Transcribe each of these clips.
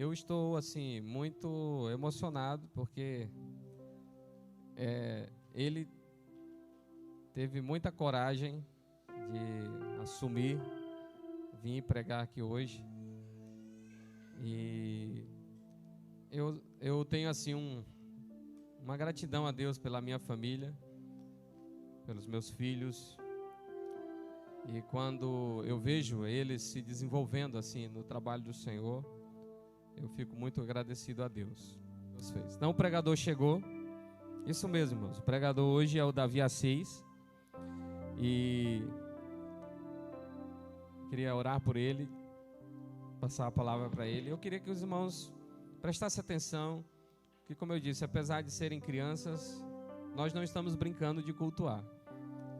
Eu estou assim muito emocionado porque ele teve muita coragem de assumir, vir pregar aqui hoje. E eu tenho assim uma gratidão a Deus pela minha família, pelos meus filhos. E quando eu vejo eles se desenvolvendo assim no trabalho do Senhor, eu fico muito agradecido a Deus. Então o pregador chegou. Isso mesmo, irmãos. O pregador hoje é o Davi Assis. E queria orar por ele, passar a palavra para ele. Eu queria que os irmãos prestassem atenção, que, como eu disse, apesar de serem crianças, nós não estamos brincando de cultuar.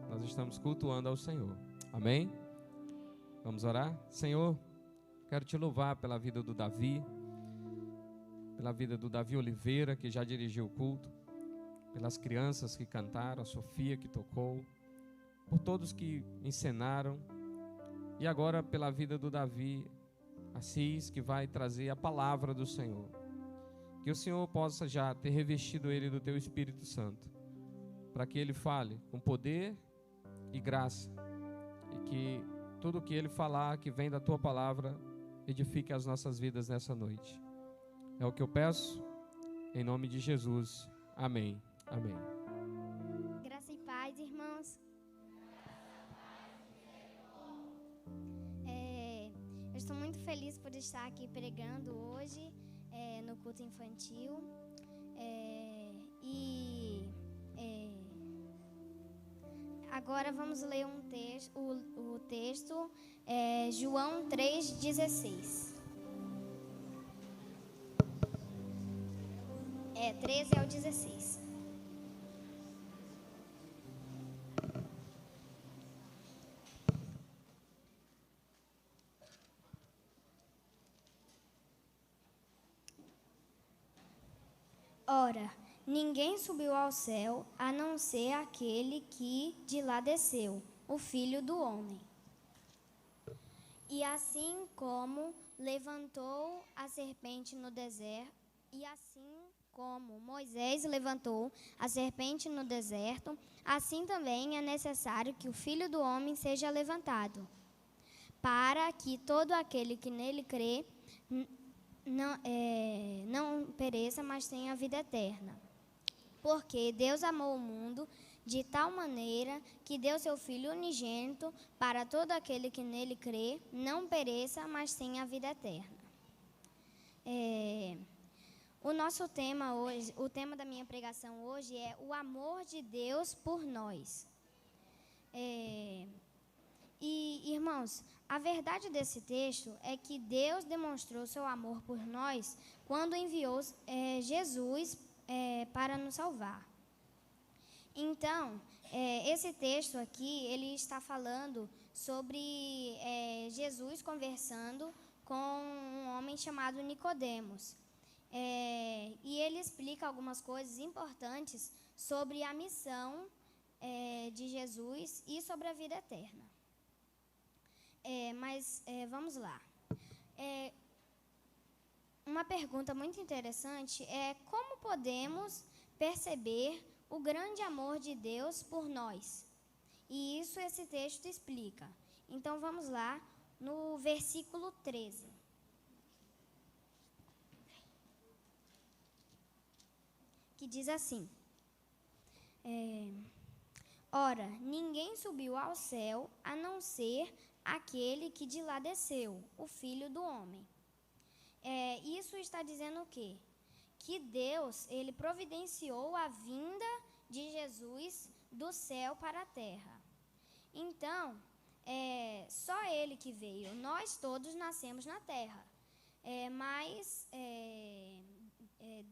Nós estamos cultuando ao Senhor. Amém? Vamos orar? Senhor, quero te louvar pela vida do Davi, pela vida do Davi Oliveira, que já dirigiu o culto, pelas crianças que cantaram, a Sofia que tocou, por todos que encenaram, e agora pela vida do Davi Assis, que vai trazer a palavra do Senhor. Que o Senhor possa já ter revestido ele do teu Espírito Santo, para que ele fale com poder e graça, e que tudo o que ele falar, que vem da tua palavra, edifique as nossas vidas nessa noite. É o que eu peço, em nome de Jesus. Amém. Amém. Graça e paz, irmãos. Eu estou muito feliz por estar aqui pregando hoje no culto infantil. Agora vamos ler o texto, João 3,16. 13 ao 16. Ora, ninguém subiu ao céu, a não ser aquele que de lá desceu, o Filho do Homem. E assim como levantou a serpente no deserto, e assim como Moisés levantou a serpente no deserto, assim também é necessário que o Filho do Homem seja levantado, para que todo aquele que nele crê não pereça, mas tenha a vida eterna. Porque Deus amou o mundo de tal maneira que deu seu Filho unigênito para todo aquele que nele crê, não pereça, mas tenha a vida eterna. O nosso tema hoje, o tema da minha pregação hoje é o amor de Deus por nós. Irmãos, a verdade desse texto é que Deus demonstrou seu amor por nós quando enviou Jesus para nos salvar. Então, esse texto aqui, ele está falando sobre Jesus conversando com um homem chamado Nicodemos. E ele explica algumas coisas importantes sobre a missão de Jesus e sobre a vida eterna. Vamos lá. Uma pergunta muito interessante é como podemos perceber o grande amor de Deus por nós? E isso esse texto explica. Então vamos lá no versículo 13. Que diz assim: Ora, ninguém subiu ao céu a não ser aquele que de lá desceu, o Filho do Homem. Isso está dizendo o quê? Que Deus, ele providenciou a vinda de Jesus do céu para a terra. Então, só ele que veio. Nós todos nascemos na terra. Mas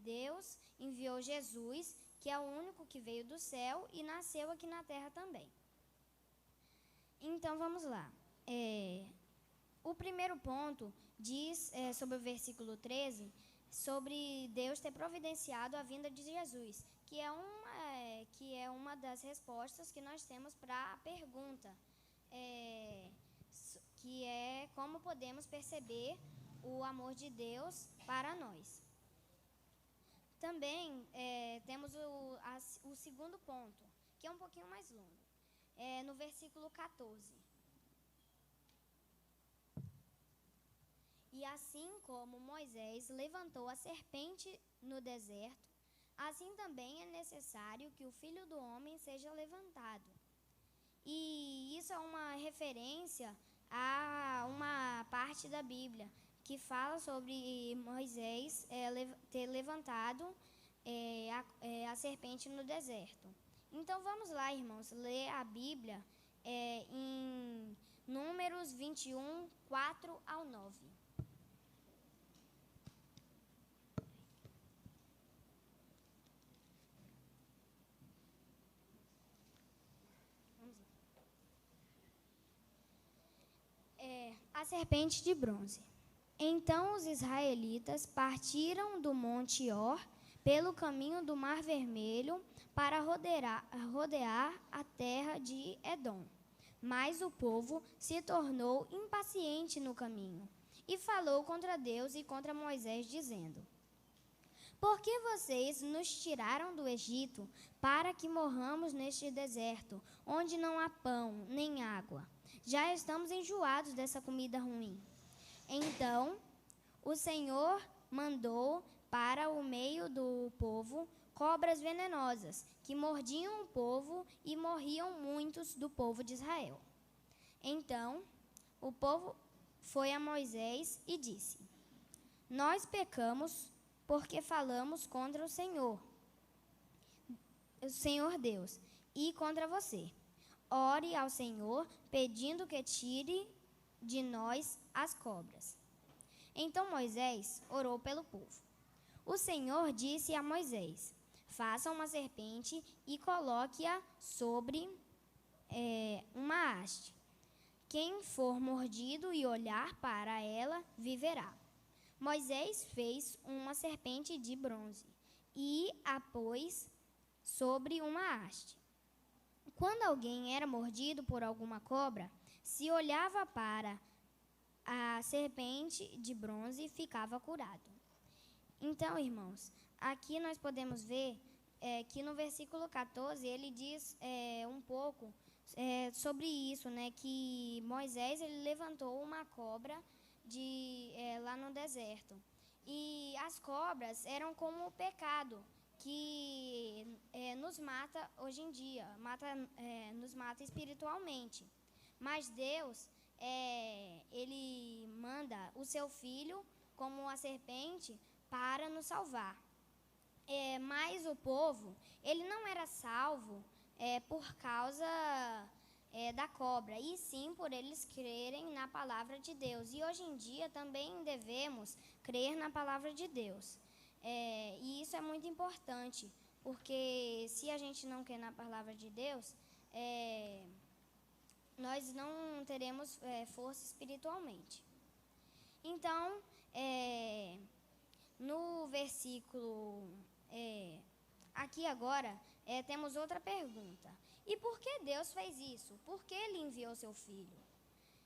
Deus enviou Jesus, que é o único que veio do céu e nasceu aqui na terra também. Então, vamos lá. O primeiro ponto diz sobre o versículo 13, sobre Deus ter providenciado a vinda de Jesus, que é uma das respostas que nós temos para a pergunta, que é como podemos perceber o amor de Deus para nós. Também temos o segundo ponto, que é um pouquinho mais longo, no versículo 14. E assim como Moisés levantou a serpente no deserto, assim também é necessário que o Filho do Homem seja levantado. E isso é uma referência a uma parte da Bíblia que fala sobre Moisés ter levantado a serpente no deserto. Então vamos lá, irmãos, ler a Bíblia em Números 21, 4 ao 9. A serpente de bronze. Então os israelitas partiram do Monte Or pelo caminho do Mar Vermelho para rodear a terra de Edom. Mas o povo se tornou impaciente no caminho e falou contra Deus e contra Moisés, dizendo: Por que vocês nos tiraram do Egito para que morramos neste deserto, onde não há pão nem água? Já estamos enjoados dessa comida ruim. Então, o Senhor mandou para o meio do povo cobras venenosas, que mordiam o povo e morriam muitos do povo de Israel. Então, o povo foi a Moisés e disse: Nós pecamos porque falamos contra o Senhor Deus, e contra você. Ore ao Senhor, pedindo que tire de nós as cobras. Então Moisés orou pelo povo. O Senhor disse a Moisés: Faça uma serpente e coloque-a sobre uma haste. Quem for mordido e olhar para ela, viverá. Moisés fez uma serpente de bronze e a pôs sobre uma haste. Quando alguém era mordido por alguma cobra, se olhava para a serpente de bronze, ficava curado. Então, irmãos, aqui nós podemos ver que no versículo 14 ele diz um pouco sobre isso, né, que Moisés ele levantou uma cobra lá no deserto. E as cobras eram como o pecado que nos mata hoje em dia, nos mata espiritualmente. Mas Deus, Ele manda o seu Filho como a serpente para nos salvar. Mas o povo, ele não era salvo por causa da cobra, e sim por eles crerem na palavra de Deus. E hoje em dia também devemos crer na palavra de Deus. E isso é muito importante, porque se a gente não crer na palavra de Deus, nós não teremos força espiritualmente. Então, no versículo, aqui agora, temos outra pergunta. E por que Deus fez isso? Por que Ele enviou seu Filho?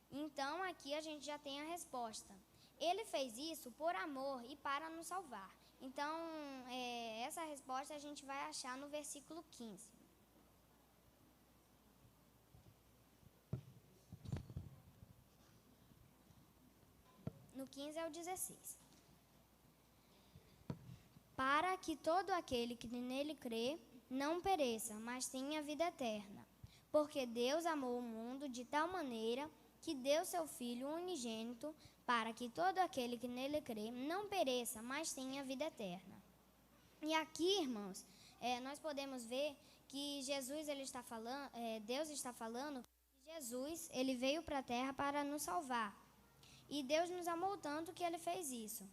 Então, aqui a gente já tem a resposta. Ele fez isso por amor e para nos salvar. Então, essa resposta a gente vai achar no versículo 15. No 15 ao 16. Para que todo aquele que nele crê não pereça, mas tenha vida eterna. Porque Deus amou o mundo de tal maneira que deu seu Filho unigênito, para que todo aquele que nele crê não pereça, mas tenha vida eterna. E aqui, irmãos, nós podemos ver que Jesus, Deus está falando que Jesus, ele veio para a terra para nos salvar. E Deus nos amou tanto que ele fez isso.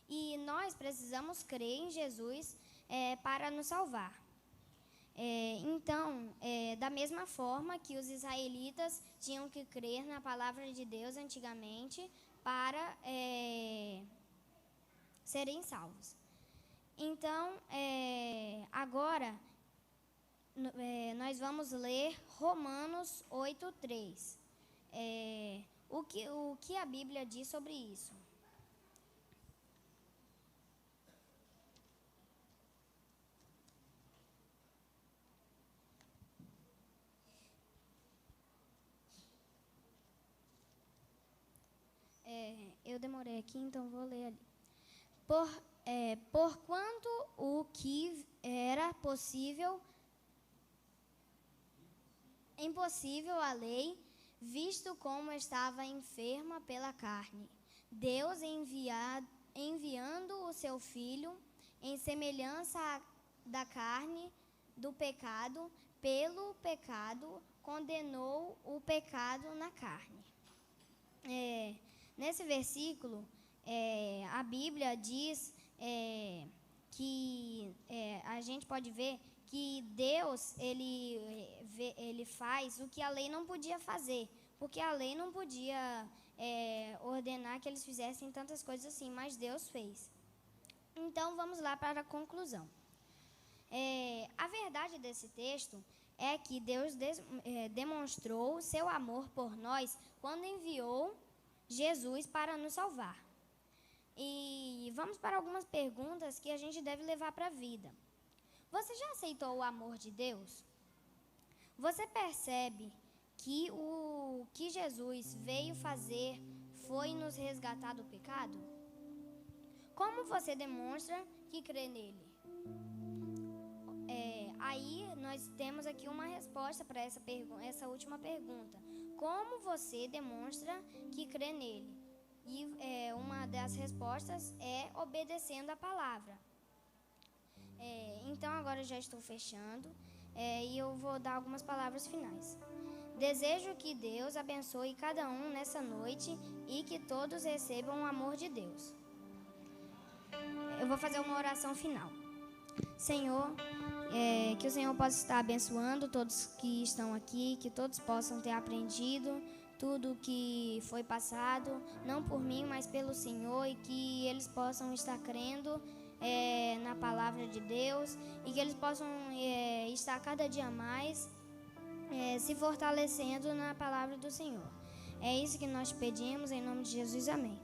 E nós precisamos crer em Jesus para nos salvar. Então, da mesma forma que os israelitas tinham que crer na palavra de Deus antigamente para serem salvos. Então, agora, nós vamos ler Romanos 8:3. O que a Bíblia diz sobre isso? Eu demorei aqui, então vou ler ali. Porquanto o que era impossível à lei, visto como estava enferma pela carne, Deus enviando o seu Filho em semelhança da carne do pecado, pelo pecado, condenou o pecado na carne. Nesse versículo, a Bíblia diz que a gente pode ver que Deus ele faz o que a lei não podia fazer, porque a lei não podia ordenar que eles fizessem tantas coisas assim, mas Deus fez. Então, vamos lá para a conclusão. A verdade desse texto é que Deus demonstrou seu amor por nós quando enviou Jesus para nos salvar. E vamos para algumas perguntas que a gente deve levar para a vida. Você já aceitou o amor de Deus? Você percebe que o que Jesus veio fazer foi nos resgatar do pecado? Como você demonstra que crê nele? Aí nós temos aqui uma resposta para essa última pergunta. Como você demonstra que crê nele? E uma das respostas é obedecendo a palavra. Então agora eu já estou fechando e eu vou dar algumas palavras finais. Desejo que Deus abençoe cada um nessa noite e que todos recebam o amor de Deus. Eu vou fazer uma oração final. Senhor, que o Senhor possa estar abençoando todos que estão aqui, que todos possam ter aprendido tudo o que foi passado, não por mim, mas pelo Senhor, e que eles possam estar crendo na palavra de Deus e que eles possam estar cada dia mais se fortalecendo na palavra do Senhor. É isso que nós pedimos, em nome de Jesus, amém.